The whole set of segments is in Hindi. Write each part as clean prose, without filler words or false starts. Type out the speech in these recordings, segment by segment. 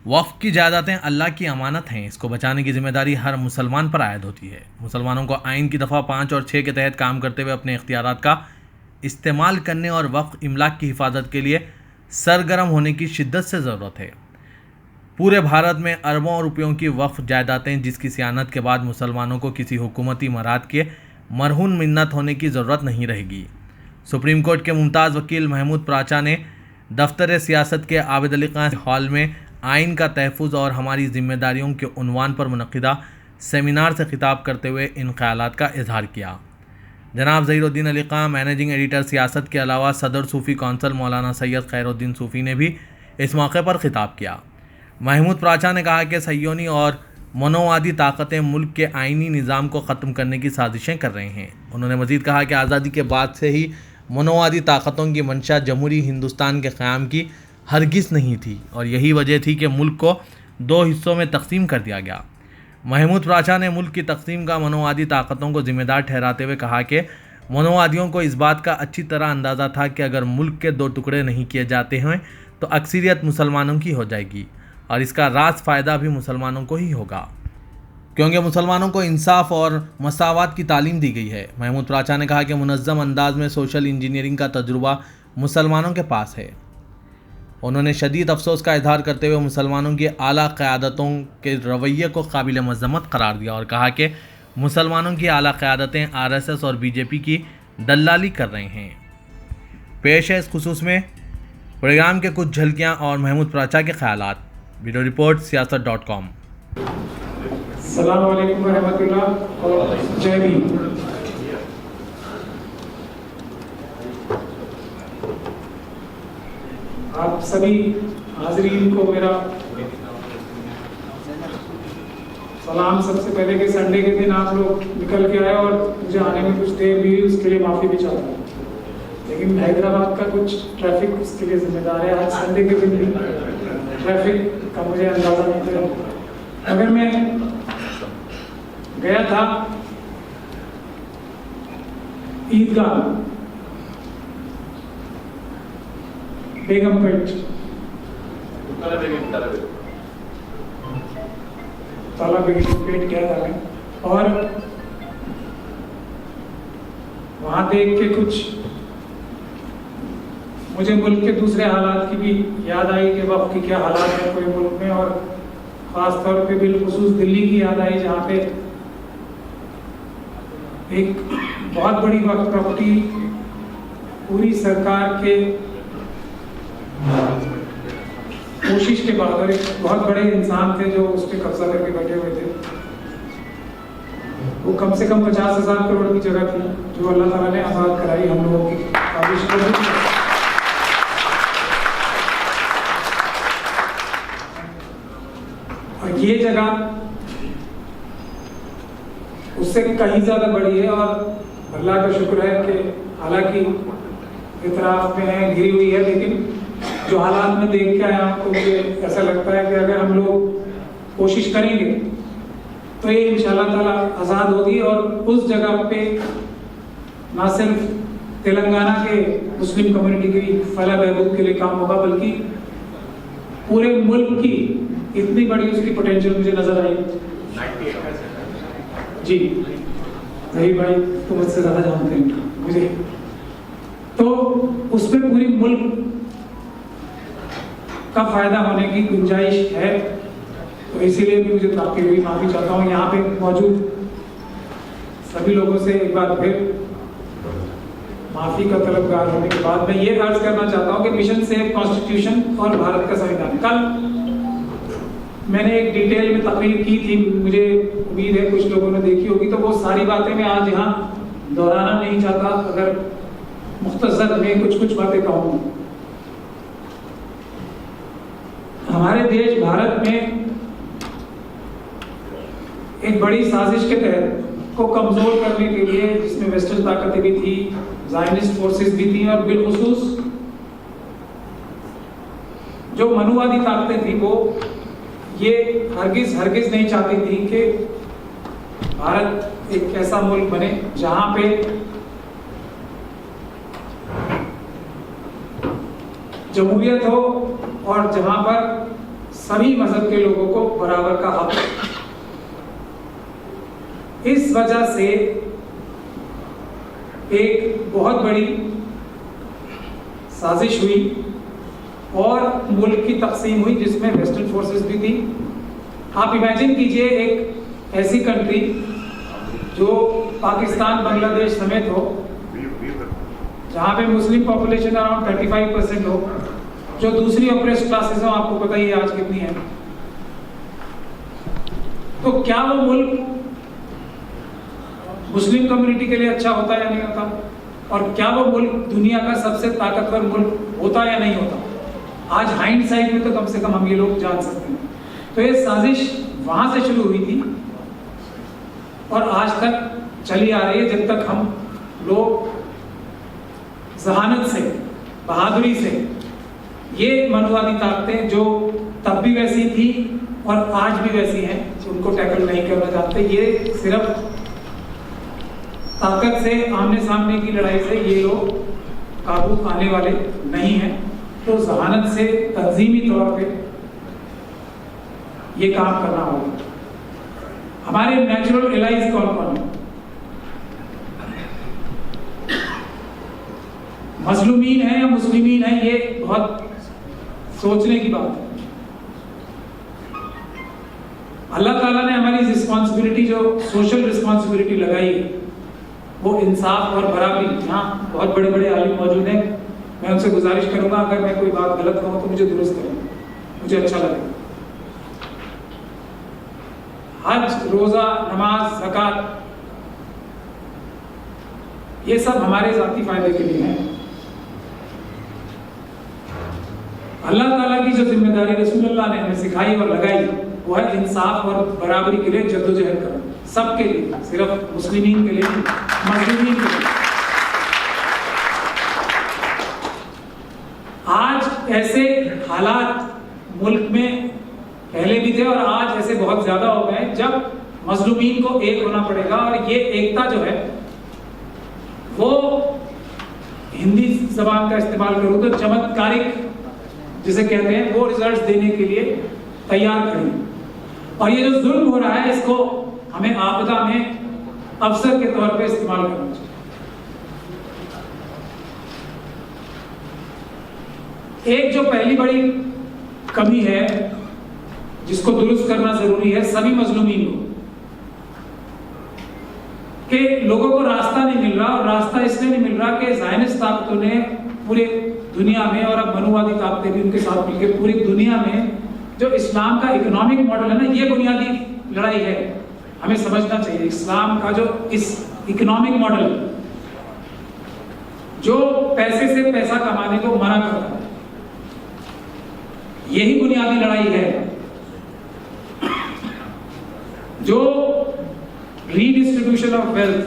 वक्फ की जायदादें अल्लाह की अमानत हैं, इसको बचाने की जिम्मेदारी हर मुसलमान पर आयद होती है। मुसलमानों को आइन की दफ़ा 5 और 6 के तहत काम करते हुए अपने इख्तियारात का इस्तेमाल करने और वक्फ इमलाक की हिफाजत के लिए सरगर्म होने की शिद्दत से ज़रूरत है। पूरे भारत में अरबों रुपयों की वक्फ जायदादें, जिसकी सियानत के बाद मुसलमानों को किसी हुकूमती मराद के मरहून मिन्नत होने की ज़रूरत नहीं रहेगी। सुप्रीम कोर्ट के मुमताज़ वकील महमूद प्राचा ने दफ्तर सियासत के आबिद अली खान हॉल में आइन का तहफ़्फ़ुज़ और हमारी ज़िम्मेदारियों के उन्वान पर मुनक़िदा सेमिनार से खिताब करते हुए इन ख़यालात का इजहार किया। जनाब ज़हीरुद्दीन अली खान, मैनेजिंग एडिटर सियासत के अलावा सदर सूफ़ी कौंसिल मौलाना सैयद खैरुद्दीन सूफ़ी ने भी इस मौके पर खिताब किया। महमूद प्राचा ने कहा कि सह्योनी और मनोवादी ताकतें मुल्क के आइनी निज़ाम को ख़त्म करने की साजिशें कर रहे हैं। उन्होंने मज़ीद कहा कि आज़ादी के बाद से ही मनोवादी ताकतों की मंशा जमहूरी हिंदुस्तान के क़याम की हरगिज़ नहीं थी और यही वजह थी कि मुल्क को 2 हिस्सों में तकसीम कर दिया गया। महमूद प्राचा ने मुल्क की तकसीम का मनोवादी ताकतों को ज़िम्मेदार ठहराते हुए कहा कि मनोवादियों को इस बात का अच्छी तरह अंदाज़ा था कि अगर मुल्क के 2 टुकड़े नहीं किए जाते हैं तो अक्सरियत मुसलमानों की हो जाएगी और इसका रास फ़ायदा भी मुसलमानों को ही होगा, क्योंकि मुसलमानों को इंसाफ और मसावत की तालीम दी गई है। महमूद प्राचा ने कहा कि मुनज़्ज़म अंदाज में सोशल इंजीनियरिंग का तजुर्बा मुसलमानों के पास है। उन्होंने शदीद अफसोस का इजहार करते हुए मुसलमानों की आला क़यादतों के रवैये को काबिल मज़म्मत करार दिया और कहा कि मुसलमानों की आला क़यादतें RSS और BJP की दलाली कर रहे हैं। पेश है इस खुसूस में प्रोग्राम के कुछ झलकियाँ और महमूद प्राचा के ख़यालात। Video report siyaasat.com। अस्सलाम वालेकुम रहमतुल्लाह और जय भीम। आप सभी हाज़रीन को मेरा सलाम। सबसे पहले कि संडे के दिन आप लोग निकल के आए और मुझे आने में कुछ देर भी हुई, उसके लिए माफ़ी भी चाहता हूँ, लेकिन हैदराबाद का कुछ ट्रैफिक उसके लिए जिम्मेदार है। आज संडे के दिन भी ट्रैफिक का मुझे अंदाज़ा नहीं था। अगर मैं गया था ईदगाह बेगमपेट, ताला बेगमपेट गया था मैं, और वहां देख के कुछ मुझे मुल्क के दूसरे हालात की भी याद आई कि वक्त की क्या हालात है पूरे मुल्क में, और ख़ास तौर पे बिलखुसूस दिल्ली की याद आई, जहाँ पे एक बहुत बड़ी वक्त प्रॉपर्टी पूरी सरकार के कोशिश के बाद, और एक बहुत बड़े इंसान थे जो उस पर कब्जा करके बैठे हुए थे। वो कम से कम 50,000 करोड़ की जगह थी जो अल्लाह ताला ने आज़ाद कराई हम लोगों की काबिश को। और ये जगह उससे कहीं ज़्यादा बड़ी है, और अल्लाह का शुक्र है कि हालांकि इतराफ़ में है, घिरी हुई है, लेकिन जो हालात में देख के आया आपको, मुझे ऐसा लगता है कि अगर हम लोग कोशिश करेंगे तो ये इंशाल्लाह ताला आज़ाद होगी। और उस जगह पे ना सिर्फ तेलंगाना के मुस्लिम कम्युनिटी की फलाह बहबूद के लिए काम होगा, बल्कि पूरे मुल्क की इतनी बड़ी उसकी पोटेंशियल मुझे नजर आई। जी भाई तो मुझसे ज़्यादा जानते हैं मुझे, तो उसमें पूरी मुल्क का फायदा होने की गुंजाइश है। तो इसीलिए भी मुझे ताक़ीद हुई, माफ़ी चाहता हूँ यहाँ पे मौजूद सभी लोगों से एक बार फिर माफ़ी का तलबगार होने के बाद मैं ये अर्ज करना चाहता हूँ कि मिशन सेव कॉन्स्टिट्यूशन और भारत का संविधान, कल मैंने एक डिटेल में तकरीर की थी, मुझे उम्मीद है कुछ लोगों ने देखी होगी, तो वो सारी बातें मैं आज यहाँ दोहराना नहीं चाहता। अगर मुख्तसर में कुछ बातें कहूँ, हमारे देश भारत में एक बड़ी साजिश के तहत को कमजोर करने के लिए, जिसमें वेस्टर्न ताकतें भी थी, ज़ायनिस्ट फोर्सेस भी थी, और बिलखुसूस जो मनुवादी ताकतें थी, वो ये हरगिज नहीं चाहती थी कि भारत एक ऐसा मुल्क बने जहां पे जमहूरियत हो और जहां पर सभी मजहब के लोगों को बराबर का हक है। इस वजह से एक बहुत बड़ी साजिश हुई और मुल्क की तकसीम हुई, जिसमें वेस्टर्न फोर्सेस भी थी। आप इमेजिन कीजिए एक ऐसी कंट्री जो पाकिस्तान, बांग्लादेश समेत हो, जहाँ पे मुस्लिम पॉपुलेशन अराउंड 35% हो, जो दूसरी ऑप्रेस्ड क्लासेस हो, आपको पता ही है आज कितनी है। तो क्या वो मुल्क मुस्लिम कम्युनिटी के लिए अच्छा होता या नहीं होता, और क्या वो मुल्क दुनिया का सबसे ताकतवर मुल्क होता या नहीं होता? आज हाइंडसाइट में तो कम से कम हम ये लोग जान सकते हैं। तो ये साजिश वहां से शुरू हुई थी और आज तक चली आ रही है, जब तक हम लोग जहानत से, बहादुरी से ये मनुवादी ताकतें जो तब भी वैसी थी और आज भी वैसी हैं, उनको टैकल नहीं करना चाहते। ये सिर्फ ताकत से, आमने सामने की लड़ाई से ये लोग काबू आने वाले नहीं हैं। तो जहानत से तंजीमी तौर पे ये काम करना होगा। हमारे नेचुरल एलाइज कौन कौन है? मजलूमीन है या मुस्लिमीन है, ये बहुत सोचने की बात है। अल्लाह ताला ने हमारी रिस्पॉन्सिबिलिटी, जो सोशल रिस्पॉन्सिबिलिटी लगाई है, वो इंसाफ और बराबरी। यहाँ बहुत बड़े बड़े आलिम मौजूद हैं, मैं उनसे गुजारिश करूंगा अगर मैं कोई बात गलत कहूँ तो मुझे दुरुस्त करें, मुझे अच्छा लगे। हज, रोजा, नमाज, ज़कात, ये सब हमारे जाती फायदे के लिए हैं। अल्लाह ताला की जो जिम्मेदारी रसूलुल्लाह ने हमें सिखाई और लगाई, वो है इंसाफ और बराबरी के लिए जद्दोजहद करना, सबके लिए, सिर्फ मुस्लिमीन के लिए, मजलूमीन के लिए। आज ऐसे हालात मुल्क में पहले भी थे और आज ऐसे बहुत ज्यादा हो गए जब मजलूमीन को एक होना पड़ेगा, और ये एकता जो है वो हिंदी जबान का इस्तेमाल करूं तो चमत्कारिक जिसे कहते हैं, वो रिजल्ट्स देने के लिए तैयार खड़ी। और ये जो जुल्म हो रहा है, इसको हमें आपदा में अवसर के तौर पे इस्तेमाल करना चाहिए। एक जो पहली बड़ी कमी है जिसको दुरुस्त करना जरूरी है सभी मजलूमीन को, कि लोगों को रास्ता नहीं मिल रहा, और रास्ता इसलिए नहीं मिल रहा कि ज़ायनिस्ट ताकतों ने पूरे दुनिया में, और अब मनुवादी ताकतें भी उनके साथ मिलकर पूरी दुनिया में जो इस्लाम का इकोनॉमिक मॉडल है ना, ये बुनियादी लड़ाई है। हमें समझना चाहिए इस्लाम का जो इस इकोनॉमिक मॉडल जो पैसे से पैसा कमाने को मना करता है, यही बुनियादी लड़ाई है। जो रीडिस्ट्रीब्यूशन ऑफ वेल्थ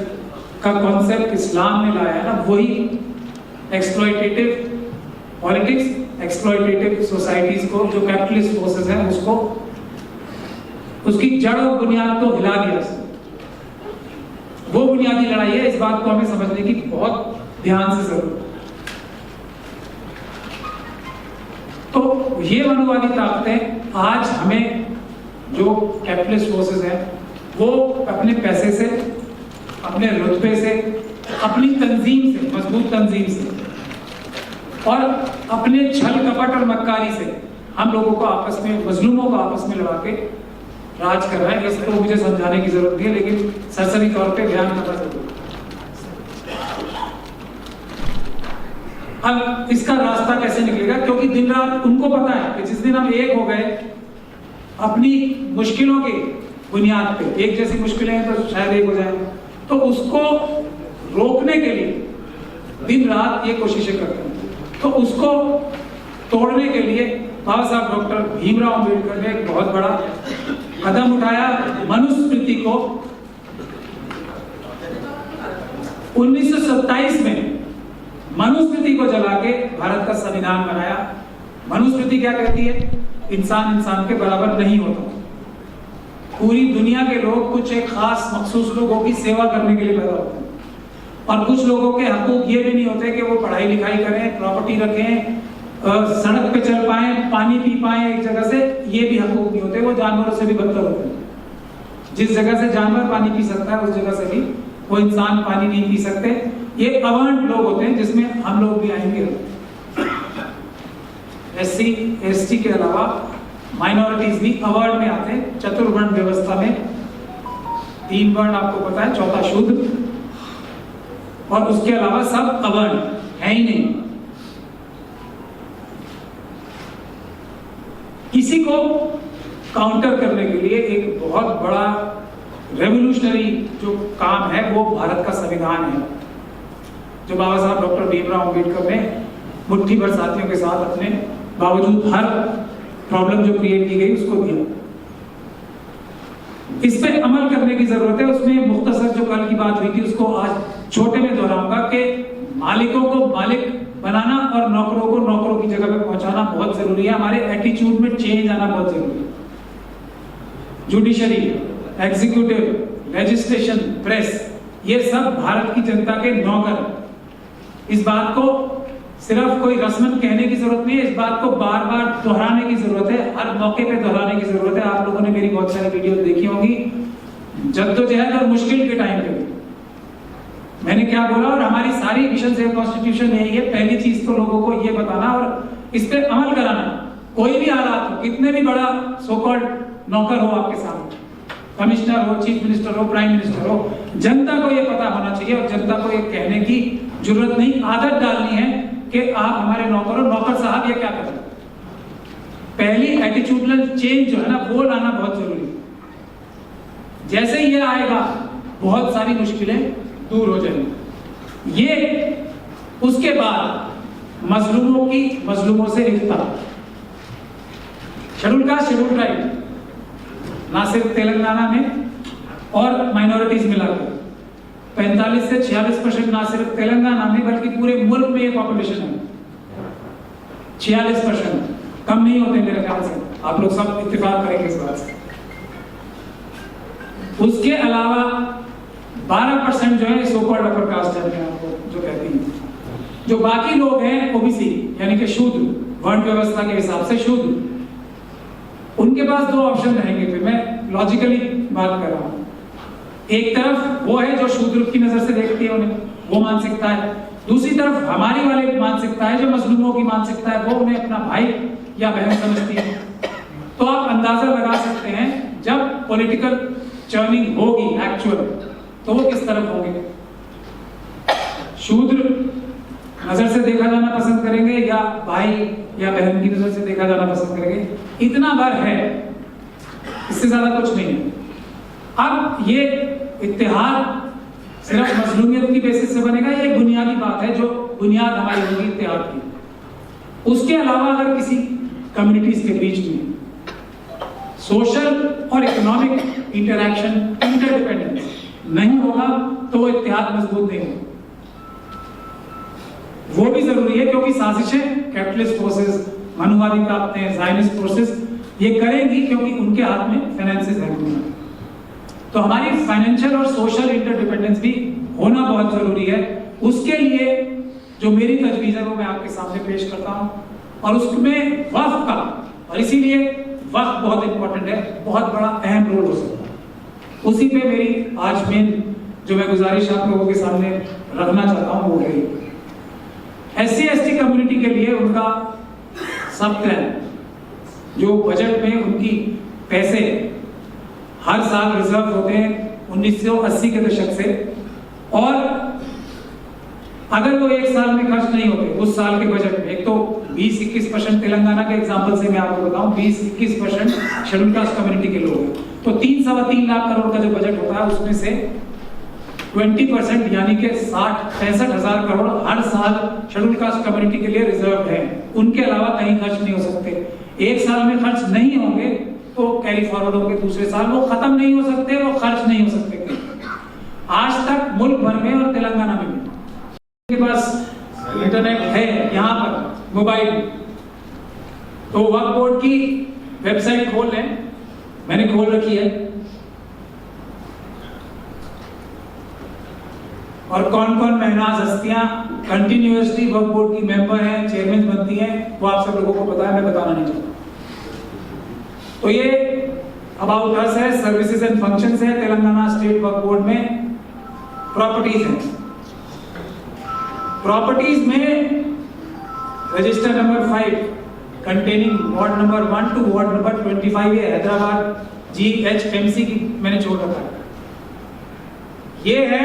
का कॉन्सेप्ट इस्लाम ने लाया है ना, वही एक्सप्लॉयटेटिव पॉलिटिक्स, एक्सप्लॉयटेटिव सोसाइटीज को, जो कैपिटलिस्ट फोर्सेस हैं, उसको, उसकी जड़ और बुनियाद को हिला दिया। वो बुनियादी लड़ाई है। इस बात को हमें समझने की बहुत ध्यान से जरूरत है। तो ये मनुवादी ताकतें आज हमें, जो कैपिटलिस्ट फोर्सेस हैं, वो अपने पैसे से, अपने रुतबे से, अपनी तंजीम से, मजबूत तंजीम से, और अपने छल कपट और मक्कारी से हम लोगों को आपस में, मजलूमों को आपस में लड़ा के राज कर रहा है। इसको मुझे समझाने की जरूरत नहीं है, लेकिन सरसरी तौर पे ध्यान करना जरूरी है। अब इसका रास्ता कैसे निकलेगा? क्योंकि दिन रात उनको पता है कि जिस दिन हम एक हो गए अपनी मुश्किलों के बुनियाद पे, एक जैसी मुश्किलें हैं तो शायद एक हो जाए, तो उसको रोकने के लिए दिन रात ये कोशिशें करते हैं। तो उसको तोड़ने के लिए बाबा साहब डॉक्टर भीमराव अम्बेडकर ने एक बहुत बड़ा कदम उठाया। मनुस्मृति को 1927 में मनुस्मृति को जला के भारत का संविधान बनाया। मनुस्मृति क्या कहती है? इंसान इंसान के बराबर नहीं होता। पूरी दुनिया के लोग कुछ एक खास मखसूस लोगों की सेवा करने के लिए पैदा होते हैं, और कुछ लोगों के हकूक ये भी नहीं होते कि वो पढ़ाई लिखाई करें, प्रॉपर्टी रखें, सड़क पे चल पाए, पानी पी पाए एक जगह से, ये भी हकूक नहीं होते, वो जानवरों से भी बदतर होते हैं। जिस जगह से जानवर पानी पी सकता है उस जगह से भी वो इंसान पानी नहीं पी सकते। ये अवर्न लोग होते हैं, जिसमें हम लोग भी आएंगे। SC ST के अलावा माइनॉरिटीज भी अवर्न में आते हैं। चतुर्वर्ण व्यवस्था में 3 वर्ण आपको पता है, चौथा शुद्ध, और उसके अलावा सब अवर्ण है ही नहीं। इसी को काउंटर करने के लिए एक बहुत बड़ा रेवोल्यूशनरी जो काम है वो भारत का संविधान है, जो बाबा साहब डॉक्टर भीमराव अंबेडकर ने मुट्ठी भर साथियों के साथ अपने बावजूद हर प्रॉब्लम जो क्रिएट की गई उसको दिया। इस पे अमल करने की जरूरत है। उसमें मुख्तसर जो कल की बात हुई थी उसको आज छोटे में दोहराऊंगा कि मालिकों को मालिक बनाना और नौकरों को नौकरों की जगह पे पहुंचाना बहुत जरूरी है। हमारे एटीट्यूड में चेंज आना बहुत जरूरी है। जुडिशरी, एग्जीक्यूटिव, लेजिस्लेशन, प्रेस, ये सब भारत की जनता के नौकर। इस बात को सिर्फ कोई रस्मन कहने की जरूरत नहीं है, इस बात को बार बार दोहराने की जरूरत है, हर मौके पे दोहराने की जरूरत है। आप लोगों ने मेरी बहुत सारी वीडियो देखी होंगी जद्दोजहद और मुश्किल के टाइम पे मैंने क्या बोला, और हमारी सारी मिशन से कॉन्स्टिट्यूशन यही है। पहली चीज तो लोगों को ये बताना और इस पे अमल कराना। कोई भी हालात हो, कितने भी बड़ा सो कॉल्ड नौकर हो आपके सामने, कमिश्नर हो, चीफ मिनिस्टर हो, प्राइम मिनिस्टर हो, जनता को ये पता होना चाहिए और जनता को ये कहने की जरूरत नहीं, आदत डालनी है कि आप हमारे नौकर हो, नौकर साहब ये क्या कर रहे हैं। पहली एटीट्यूडल चेंज जो है ना वो लाना बहुत जरूरी है। जैसे ये आएगा बहुत सारी मुश्किलें दूर हो जाएंगी। ये उसके बाद मजलूमों से रिश्ता, शेड्यूल कास्ट, शेड्यूल ट्राइब ना सिर्फ तेलंगाना में और माइनॉरिटीज मिलाकर 45 से 46% ना सिर्फ तेलंगाना में बल्कि पूरे मुल्क में ये पॉपुलेशन है। 46% कम नहीं होते मेरे ख्याल से, आप लोग सब इत्तेफाक करेंगे इस बात से। उसके अलावा 12% जो है सो कॉल्ड अपर कास्ट है, आपको जो कहती हैं, जो बाकी लोग हैं ओबीसी यानी कि शुद्ध वर्ण व्यवस्था के हिसाब से शुद्ध, उनके पास 2 ऑप्शन रहेंगे। फिर मैं लॉजिकली बात कर रहा हूं। एक तरफ वो है जो शूद्र की नजर से देखती है उन्हें, वो मानसिकता है। दूसरी तरफ हमारी वाली मानसिकता है जो मजलूमों की मानसिकता है, वो उन्हें अपना भाई या बहन समझती है। तो आप अंदाजा लगा सकते हैं जब पॉलिटिकल चर्निंग होगी एक्चुअल, तो वो किस तरफ होंगे। शूद्र नजर से देखा जाना पसंद करेंगे या भाई या बहन की नजर से देखा जाना पसंद करेंगे। इतना बार है, इससे ज्यादा कुछ नहीं है। अब ये इत्तेहाद सिर्फ मजलूमियत की बेसिस से बनेगा, ये बुनियादी बात है जो बुनियाद हमारी होगी इत्तेहाद की। उसके अलावा अगर किसी कम्युनिटीज के बीच में सोशल और इकोनॉमिक इंटरैक्शन, इंटरडिपेंडेंस नहीं होगा तो वो इत्तेहाद मजबूत नहीं होगा। वो भी जरूरी है क्योंकि साजिशें कैपिटलिस्ट फोर्सेस, मनुवादी ताकतें, ज़ायनिस्ट फोर्सेस ये करेंगी क्योंकि उनके हाथ में फाइनेंसेस हैं। तो हमारी फाइनेंशियल और सोशल इंटरडिपेंडेंस भी होना बहुत जरूरी है। उसके लिए जो मेरी तजवीज़ है वो मैं आपके सामने पेश करता हूं, और उसमें वक्फ का, और इसीलिए वक्फ बहुत इंपॉर्टेंट है, बहुत बड़ा अहम रोल हो सकता है। उसी पे मेरी आज मेन जो मैं गुजारिश आप लोगों के सामने रखना चाहता हूं वो है SC ST कम्युनिटी के लिए उनका सब प्लान, जो बजट में उनकी पैसे हर साल रिजर्व होते हैं 1980 के दशक से, और अगर वो एक साल में खर्च नहीं होते उस साल के बजट में, एक तो 20-21% तेलंगाना के एग्जांपल से मैं आपको बताऊं, 20-21% शेड्यूल कास्ट कम्युनिटी के लोग हैं, तो 3-3.25 लाख करोड़ का जो बजट होता है उसमें से 20% यानी कि 60-65 हजार करोड़ हर साल शेड्यूल कास्ट कम्युनिटी के लिए रिजर्व है। उनके अलावा कहीं खर्च नहीं हो सकते। एक साल में खर्च नहीं होंगे तो कैरी फॉरवर्ड होंगे दूसरे साल, वो खत्म नहीं हो सकते, वो खर्च नहीं हो सकते। आज तक मुल्क भर में और तेलंगाना में भी के पास इंटरनेट है, यहाँ पर मोबाइल, तो वक्फ बोर्ड की वेबसाइट खोल लें, मैंने खोल रखी है, और कौन कौन महनाज हस्तियां कंटिन्यूअसली वक्फ बोर्ड की मेंबर हैं, चेयरमैन बनती हैं, वो आप सब लोगों को पता है, मैं बताना नहीं चाहता। तो ये अबाउट अस है, सर्विसेज एंड फंक्शंस है, तेलंगाना स्टेट वक्फ बोर्ड में प्रॉपर्टीज है। प्रॉपर्टीज में register number 5 containing ward number 1 to ward number 25 है, हैदराबाद GHMC की मैंने छोड़ रखा है। ये है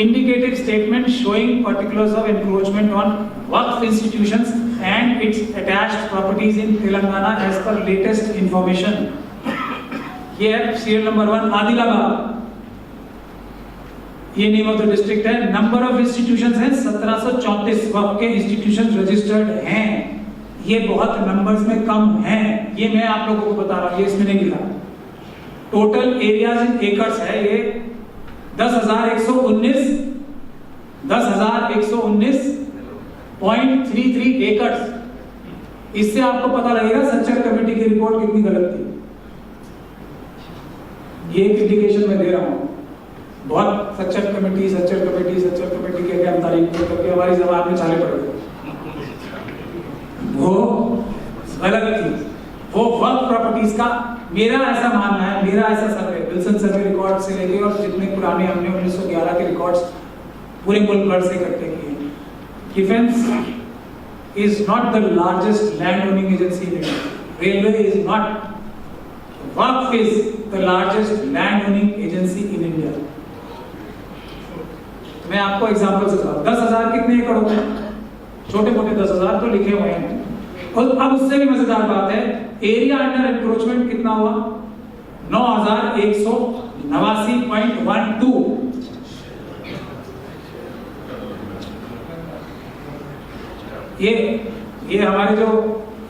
indicative statement showing particulars of encroachment on Waqf institutions and its attached properties in Telangana as per latest information। ये है serial number 1 आदिलाबाद, ये नेम ऑफ द डिस्ट्रिक्ट है। नंबर ऑफ इंस्टीट्यूशंस है 1734 वक्फ के इंस्टीट्यूशंस रजिस्टर्ड हैं। ये बहुत नंबर्स में कम हैं, ये मैं आप लोगों को बता रहा हूँ, ये इसमें नहीं लिखा। टोटल एरियाज इन एकर्स है ये 10,119.33 एकड़। इससे आपको पता लगेगा सच्चर कमेटी की रिपोर्ट कितनी गलत थी। ये एक इंडिकेशन मैं दे रहा हूं। बहुत सच्चर कमेटी के क्या तारीफ करके हमारी जबान में छाले पड़ गए, वो गलत थी। वो वक्फ प्रॉपर्टीज का मेरा ऐसा मानना है, मेरा ऐसा सर्वे, विल्सन सर्वे रिकॉर्ड से लेके और जितने पुराने हमने 1911 के रिकॉर्ड्स पूरे मुल्क भर से इकट्ठे किए। Defence is not the largest land owning agency in India, railway is not, Waqf is the largest land owning agency in India. मैं आपको एग्जांपल से बताऊं, 10,000 कितने एकड़ होते हैं? छोटे मोटे 10,000 तो लिखे हुए हैं। और अब उससे भी मजेदार बात है, एरिया अंडर एनक्रोचमेंट कितना हुआ? 9,189.12। ये हमारे जो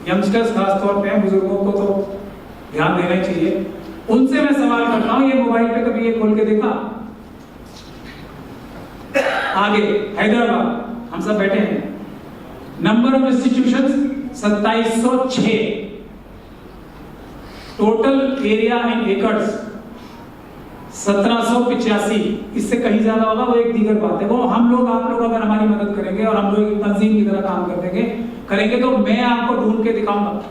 यंगस्टर्स खास तौर पे हैं, बुजुर्गों को तो ध्यान देना ही चाहिए। उनसे मैं सवाल करता हूं, ये मोबाइल पे कभी ये खोल के देखा? आगे हैदराबाद, हम सब बैठे हैं, number of institutions 2706, total area in acres 1785। इससे कहीं ज्यादा होगा, वो एक दीगर बात है। वो हम लोग, आप लोग अगर हमारी मदद करेंगे और हम लोग एक तंजीम की तरह काम करेंगे तो मैं आपको ढूंढ के दिखाऊंगा।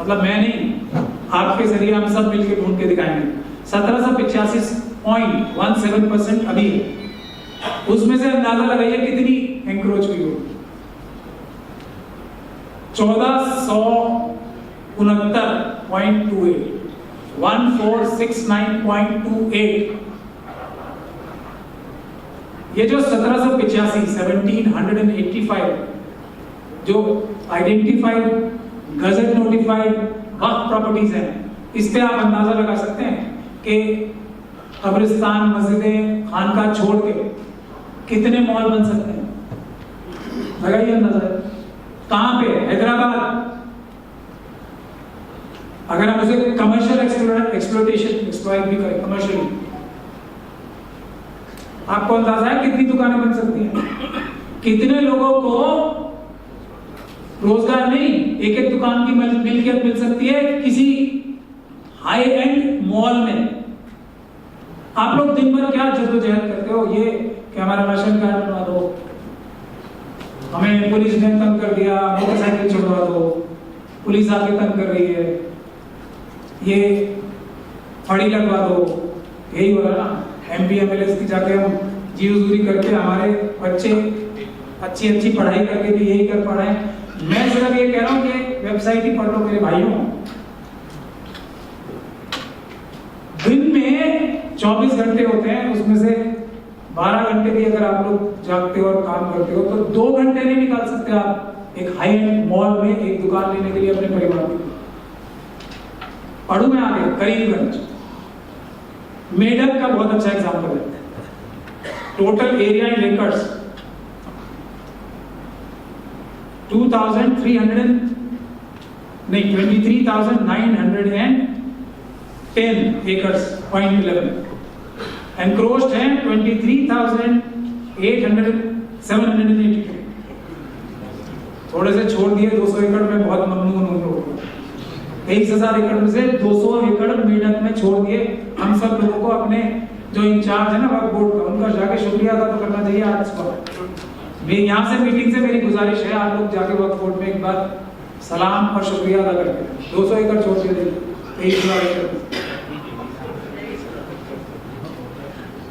मतलब मैं नहीं, आपके जरिए हम सब मिलकर ढूंढ के दिखाएंगे। 1785.17% अभी है, उसमें से अंदाजा लगाइए कितनी एंक्रोच हुई होगी। 1469.28, 1469.28। ये जो 1785 जो आइडेंटिफाइड गजट नोटिफाइड वक्फ प्रॉपर्टीज हैं, इस पे आप अंदाजा लगा सकते हैं कि कब्रिस्तान, मस्जिदें, खानका छोड़ के कितने मॉल बन सकते हैं। लगाइए अंदाजा। कहां पे? हैदराबाद। अगर हम उसे कमर्शियल एक्सप्लॉइट भी करें, कमर्शियली, आपको अंदाजा है कितनी दुकानें बन सकती हैं? कितने लोगों को रोजगार नहीं, एक एक दुकान की मिलकियत मिल सकती है किसी हाई एंड मॉल में। आप लोग दिन भर क्या जद्दोजहद करते हो, ये कि हमारा राशन कार्ड बनवा दो, हमें पुलिस ने तंग कर दिया, मोटरसाइकिल छुड़वा दो, पुलिस आके तंग कर रही है, ये फड़ी लगवा दो, यही हो रहा ना। MP MLA की जाके हम जी हुजूरी करके हमारे बच्चे अच्छी पढ़ाई करके भी यही कर पा रहे हैं। मैं सिर्फ ये कह रहा हूँ कि वेबसाइट ही पढ़ लो मेरे भाइयों। दिन में 24 घंटे होते हैं, उसमें से 12 घंटे भी अगर आप लोग जागते हो और काम करते हो तो 2 घंटे नहीं निकाल सकते आप एक हाई एंड मॉल में एक दुकान लेने के लिए अपने परिवार के। पढ़ू में आगे करीमगंज, मेडक का बहुत अच्छा एग्जांपल है। Total area in acres 23,910 acres, 0.11 encroached है 23,782। थोड़े से छोड़ दिए 200 एकड़ में, बहुत ममनून हूं लोगों को। 23,000 एकड़ में से 200 एकड़ मेडक में छोड़ दिए। हम सब लोगों को अपने जो इंचार्ज है ना वक्फ बोर्ड का, उनका जाके शुक्रिया अदा तो करना चाहिए आज सुबह। यहाँ से मीटिंग से मेरी गुजारिश है, आप लोग जाके वक्फ बोर्ड में एक बार सलाम और शुक्रिया अदा करते हैं। 200 एकड़ छोड़ के देखिए।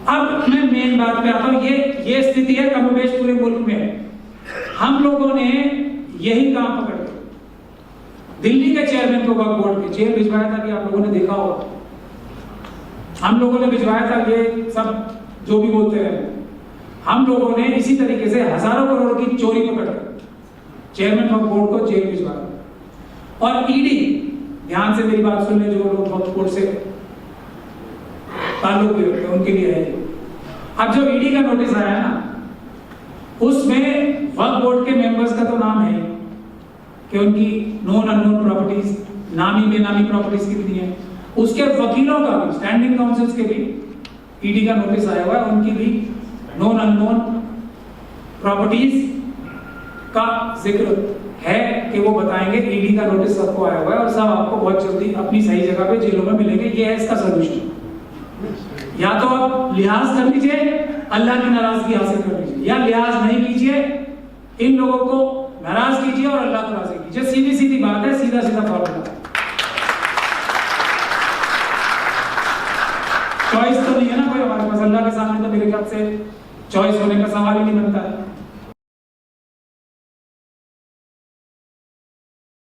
अब मैं मेन बात पे आता हूँ। ये स्थिति है कमोबेश पूरे मुल्क में। हम लोगों ने यही काम पकड़ लिया। दिल्ली के चेयरमैन को वक्फ बोर्ड के जेल भिजवाया था कि आप लोगों ने देखा होगा। हम लोगों ने भिजवाया था, ये सब जो भी बोलते रहे। हम लोगों ने इसी तरीके से हजारों करोड़ की चोरी पकड़ चेयरमैन वक्फ बोर्ड को जेल भिजवाया। और ईडी, ध्यान से मेरी बात सुन ले, जो लोग वक्फ बोर्ड से ताल्लुक भी रखते हैं उनके लिए है। अब जो ईडी का नोटिस आया ना, उसमें वक्फ बोर्ड के मेंबर्स का तो नाम है कि उनकी नोन अननोन प्रॉपर्टीज, नामी बेनामी प्रॉपर्टीज कितनी है। उसके वकीलों का भी, स्टैंडिंग काउंसिल्स के भी ईडी का नोटिस आया हुआ है, उनकी भी नोन अननोन प्रॉपर्टीज का जिक्र है कि वो बताएंगे। ईडी का नोटिस सबको आया हुआ है और सब आपको बहुत जल्दी अपनी सही जगह पे जेलों में मिलेंगे। ये है इसका सोल्यूशन। या तो आप लिहाज कर लीजिए, अल्लाह की नाराजगी हासिल कर लीजिए, या लिहाज नहीं कीजिए, इन लोगों को नाराज कीजिए और अल्लाह को राजी कीजिए। सीधी सीधी बात है, सीधा सीधा फॉर्मूला। चॉइस तो नहीं है ना कोई हमारे पास। अल्लाह के सामने तो मेरे ख्याल से चॉइस होने का सवाल ही नहीं बनता है।